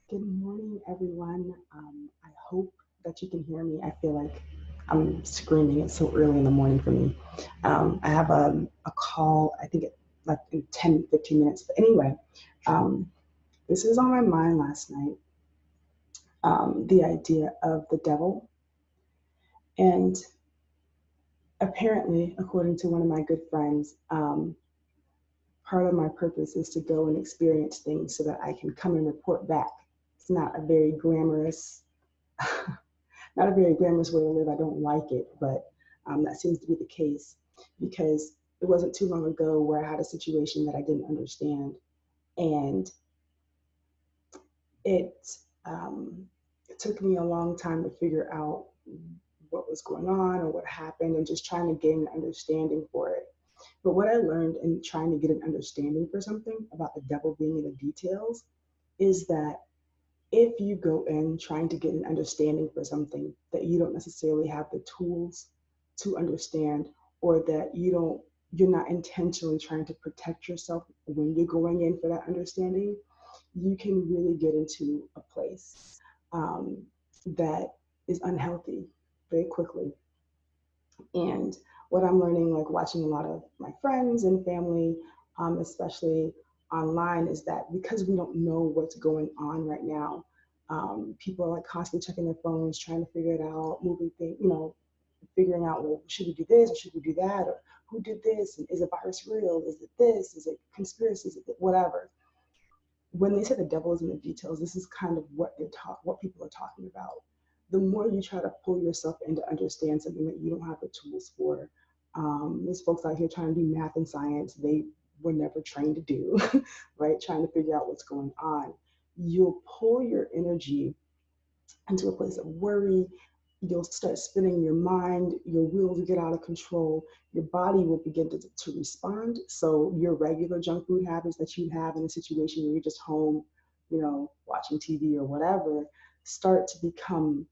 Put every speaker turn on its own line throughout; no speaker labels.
Good morning, everyone. I hope that you can hear me. I feel like I'm screaming. It's so early in the morning for me. I have a call, I think, like in 10, 15 minutes. But anyway, um, this is on my mind last night, the idea of the devil. And apparently, according to one of my good friends, part of my purpose is to go and experience things so that I can come and report back. It's not a very glamorous way to live. I don't like it, but that seems to be the case because it wasn't too long ago where I had a situation that I didn't understand, and it um, it took me a long time to figure out what was going on or what happened, and just trying to gain an understanding for it. But what I learned in trying to get an understanding for something about the devil being in the details is that if you go in trying to get an understanding for something that you don't necessarily have the tools to understand, or that you're not intentionally trying to protect yourself when you're going in for that understanding, you can really get into a place um, that is unhealthy very quickly. And what I'm learning, like watching a lot of my friends and family, especially online, is that because we don't know what's going on right now, people are like constantly checking their phones, trying to figure it out, moving things, figuring out, well, should we do this or should we do that? Or who did this? And is the virus real? Is it this? Is it conspiracy? Is it whatever? When they say the devil is in the details, this is kind of what people are talking about. The more you try to pull yourself in to understand something that you don't have the tools for, there's folks out here trying to do math and science they were never trained to do, right? Trying to figure out what's going on. You'll pull your energy into a place of worry. You'll start spinning your mind, your wheels get out of control, your body will begin to respond. So, your regular junk food habits that you have in a situation where you're just home, watching TV or whatever, start to become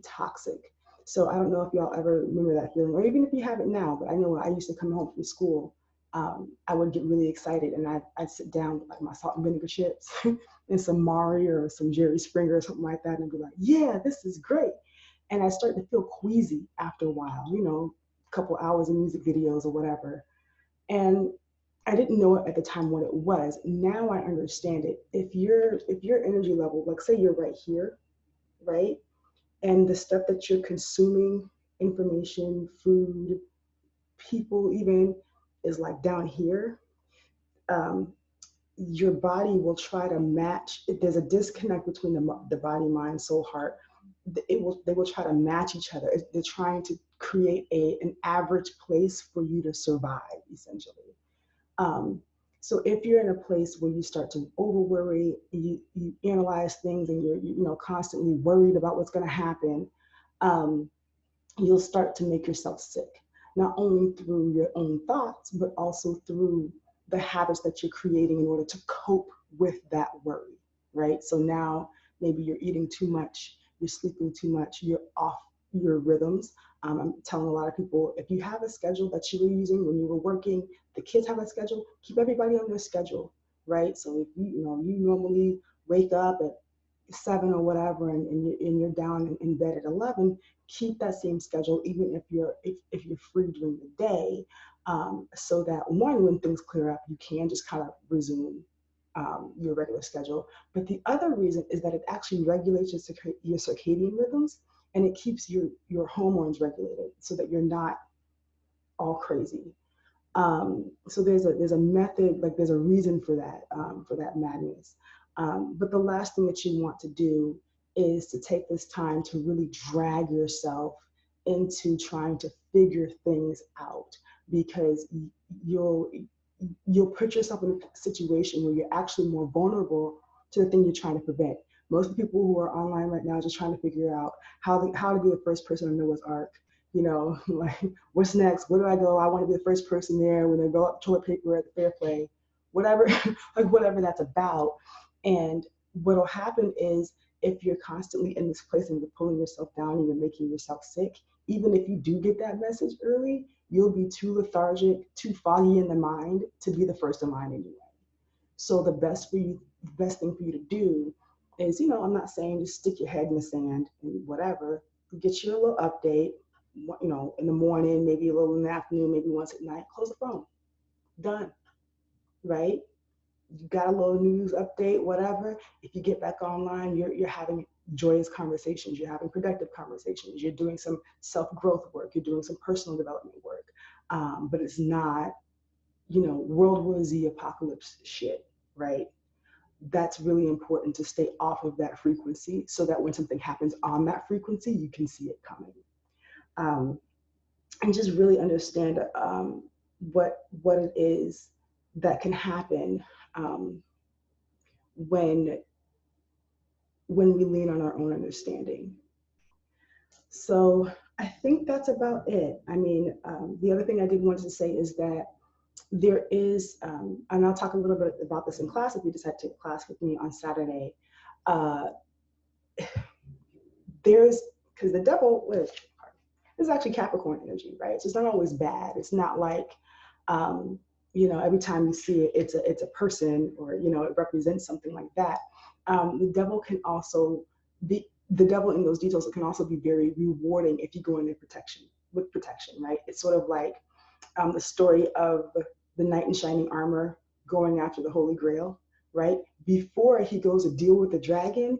toxic. So, I don't know if y'all ever remember that feeling, or even if you have it now, but I know when I used to come home from school, I would get really excited and I'd sit down with like my salt and vinegar chips and some Mari or some Jerry Springer or something like that and be like, yeah, this is great. And I started to feel queasy after a while, a couple hours of music videos or whatever. And I didn't know it at the time what it was. Now I understand it. If your energy level, like say you're right here, right? And the stuff that you're consuming, information, food, people even, is like down here, um, your body will try to match. If there's a disconnect between the body, mind, soul, heart, they will try to match each other. They're trying to create an average place for you to survive, essentially. Um, so if you're in a place where you start to over worry, you analyze things, and you're constantly worried about what's going to happen, um, you'll start to make yourself sick, not only through your own thoughts, but also through the habits that you're creating in order to cope with that worry, right? So now maybe you're eating too much, you're sleeping too much, you're off your rhythms. I'm telling a lot of people, if you have a schedule that you were using when you were working, the kids have a schedule, keep everybody on their schedule, right? So if you normally wake up at 7 or whatever, and you're down in bed at 11, keep that same schedule even if you're free during the day, so that one, when things clear up, you can just kind of resume your regular schedule. But the other reason is that it actually regulates your circadian rhythms, and it keeps your hormones regulated so that you're not all crazy. So there's a method, like there's a reason for that madness. But the last thing that you want to do is to take this time to really drag yourself into trying to figure things out, because you'll you'll put yourself in a situation where you're actually more vulnerable to the thing you're trying to prevent. Most people who are online right now are just trying to figure out how to be the first person on Noah's Ark. Like, what's next? Where do I go? I want to be the first person there when they go up toilet paper at the fair play, whatever, like whatever that's about. And what'll happen is, if you're constantly in this place and you're pulling yourself down and you're making yourself sick, even if you do get that message early, you'll be too lethargic, too foggy in the mind to be the first in line anyway. So the best thing for you to do is, I'm not saying just stick your head in the sand and whatever. Get you a little update, in the morning, maybe a little in the afternoon, maybe once at night. Close the phone. Done. Right? You got a little news update, whatever. If you get back online, you're having joyous conversations. You're having productive conversations. You're doing some self growth work. You're doing some personal development work. But it's not, World War Z apocalypse shit, right? That's really important to stay off of that frequency so that when something happens on that frequency, you can see it coming. Um, and just really understand what it is that can happen um, when when we lean on our own understanding. So I think that's about it. I mean, the other thing I did want to say is that there is, and I'll talk a little bit about this in class if you decide to take class with me on Saturday. Uh, there's, because the devil, is actually Capricorn energy, right? So it's not always bad. It's not like, um, every time you see it, it's a person, or it represents something like that. The devil can also be the devil in those details. It can also be very rewarding if you go in there with protection, right? It's sort of like the story of the knight in shining armor going after the Holy Grail, right? Before he goes to deal with the dragon,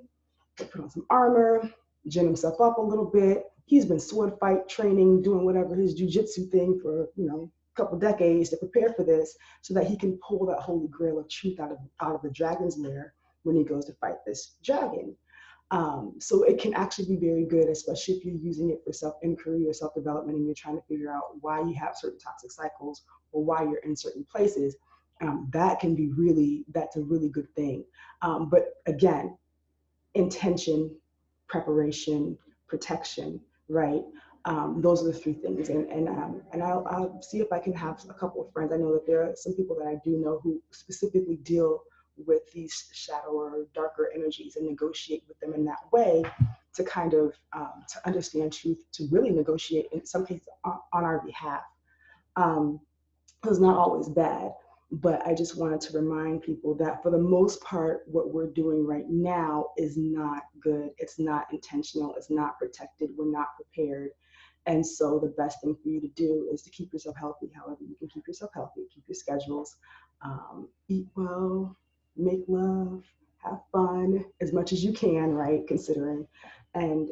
he put on some armor, gin himself up a little bit. He's been sword fight training, doing whatever his jujitsu thing for, a couple decades to prepare for this, so that he can pull that Holy Grail of truth out of the dragon's lair when he goes to fight this dragon. So it can actually be very good, especially if you're using it for self-inquiry or self-development, and you're trying to figure out why you have certain toxic cycles or why you're in certain places. That's a really good thing. But again, intention, preparation, protection, right? Those are the three things. And I'll see if I can have a couple of friends. I know that there are some people that I do know who specifically deal with these shadow or darker energies and negotiate with them in that way to kind of to understand truth, to really negotiate in some cases on our behalf. It's not always bad, but I just wanted to remind people that for the most part, what we're doing right now is not good. It's not intentional. It's not protected. We're not prepared. And so the best thing for you to do is to keep yourself healthy. However you can keep yourself healthy, keep your schedules, eat well, make love, have fun as much as you can, right? Considering, and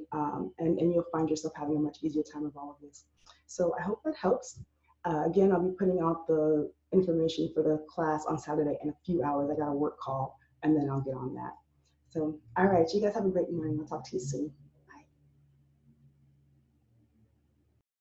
you'll find yourself having a much easier time of all of this. So I hope that helps. Again, I'll be putting out the information for the class on Saturday in a few hours. I got a work call, and then I'll get on that. So, all right, you guys have a great morning. I'll talk to you soon.